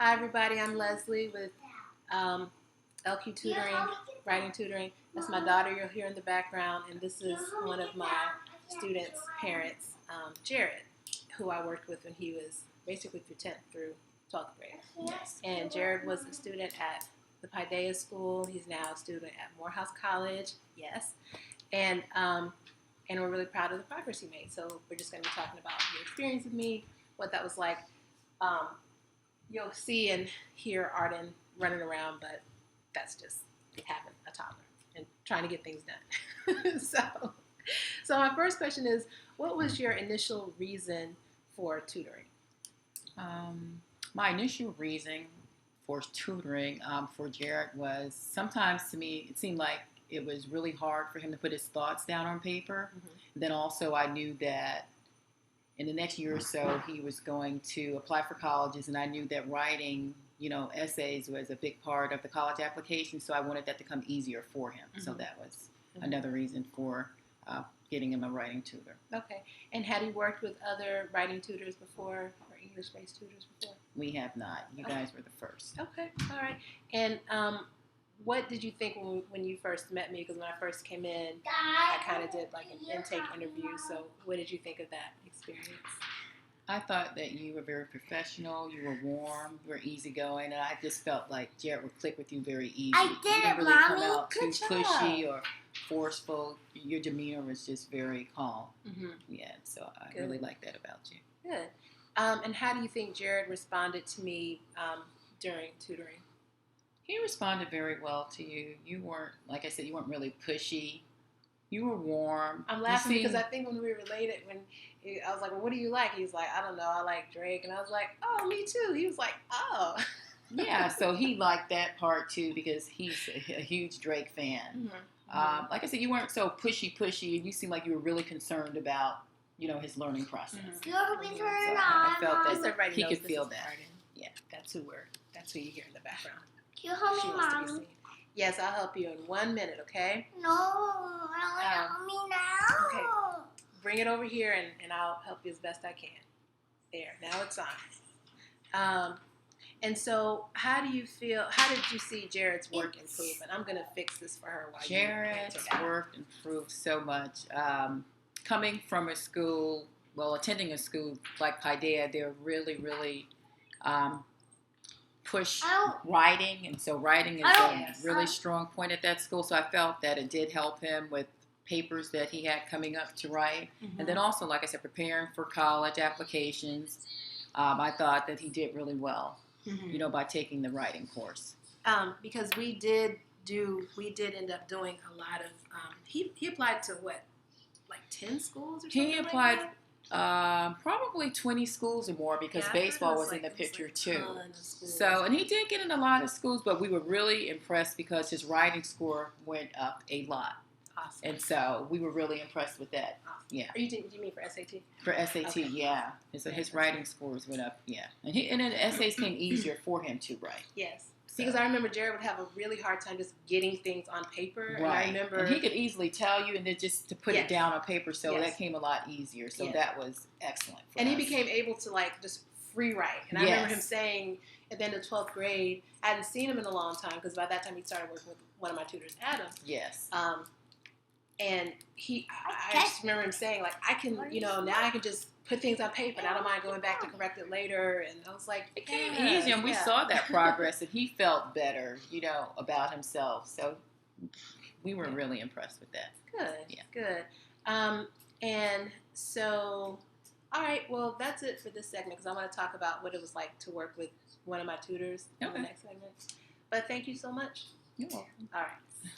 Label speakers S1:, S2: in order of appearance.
S1: Hi, everybody. I'm Leslie with LQ Tutoring, Writing Tutoring. That's my daughter you'll hear in the background, and this is one of my students' parents, Jared, who I worked with when he was basically through 10th through 12th grade.
S2: Yes.
S1: And Jared was a student at the Paideia School. He's now a student at Morehouse College. Yes. And we're really proud of the progress he made. So we're just going to be talking about your experience with me, what that was like. You'll see and hear Arden running around, but that's just having a toddler and trying to get things done. So my first question is, what was your initial reason for tutoring?
S2: My initial reason for tutoring for Jared was sometimes to me it seemed like it was really hard for him to put his thoughts down on paper. Mm-hmm. Then also I knew that in the next year or so he was going to apply for colleges, and I knew that writing, essays was a big part of the college application, so I wanted that to come easier for him. Mm-hmm. So that was another reason for getting him a writing tutor.
S1: Okay. And had he worked with other writing tutors before, or English-based tutors before?
S2: We have not. You guys were the first.
S1: Okay. All right. And what did you think when you first met me? Because when I first came in, I kind of did like an intake interview. So what did you think of that experience?
S2: I thought that you were very professional, you were warm, you were easygoing, and I just felt like Jared would click with you very easy.
S3: I did,
S2: you didn't really
S3: Mommy.
S2: come out too
S3: Good job.
S2: pushy or forceful. Your demeanor was just very calm. Mm-hmm. Yeah, so I really like that about you.
S1: Good. And how do you think Jared responded to me during tutoring?
S2: He responded very well to you. You weren't, like I said, you weren't really pushy. You were warm.
S1: I'm laughing because I think when we related, I was like, well, what do you like? He was like, I don't know, I like Drake. And I was like, oh, me too. He was like, oh.
S2: Yeah, so he liked that part too because he's a huge Drake fan. Mm-hmm. Like I said, you weren't so pushy, and you seemed like you were really concerned about, his learning process.
S3: Mm-hmm. So
S2: I felt that he could feel that.
S1: Arden. Yeah, that's who you hear in the background.
S3: Can you help me, Mommy?
S1: Yes, I'll help you in 1 minute, okay?
S3: No, I don't help me now.
S1: Okay, bring it over here and I'll help you as best I can. There, now it's on. And so how did you see Jared's work improve? And I'm going to fix this for her while
S2: Jared's work improved so much. Coming from a school, attending a school like Paideia, they're really, really push writing, and so writing is a really strong point at that school. So I felt that it did help him with papers that he had coming up to write. Mm-hmm. And then also, like I said, preparing for college applications. I thought that he did really well, mm-hmm. By taking the writing course.
S1: Because we did end up doing a lot of, he applied to what, like 10 schools or something?
S2: He applied probably 20 schools or more because baseball was in the picture too. So, and he did get in a lot of schools, but we were really impressed because his writing score went up a lot.
S1: Awesome.
S2: And so we were really impressed with that.
S1: Awesome.
S2: Yeah.
S1: Do you mean for SAT?
S2: For SAT, okay. Yeah. So his writing scores went up, yeah. And then the essays came easier for him to write.
S1: Yes. Because I remember Jared would have a really hard time just getting things on paper.
S2: Right.
S1: And I remember...
S2: And he could easily tell you and then just to put it down on paper, so that came a lot easier. So that was excellent for us.
S1: He became able to, just free write. And I remember him saying at the end of 12th grade, I hadn't seen him in a long time because by that time he started working with one of my tutors, Adam.
S2: Yes.
S1: And I just remember him saying, I can, now I can just put things on paper, and I don't mind going back to correct it later. And I was like,
S2: it came easy, and we saw that progress, and he felt better, about himself. So we were really impressed with that.
S1: Good.
S2: Yeah.
S1: Good. And so, all right, well, that's it for this segment because I want to talk about what it was like to work with one of my tutors in the next segment. But thank you so much.
S2: You're welcome.
S1: All right.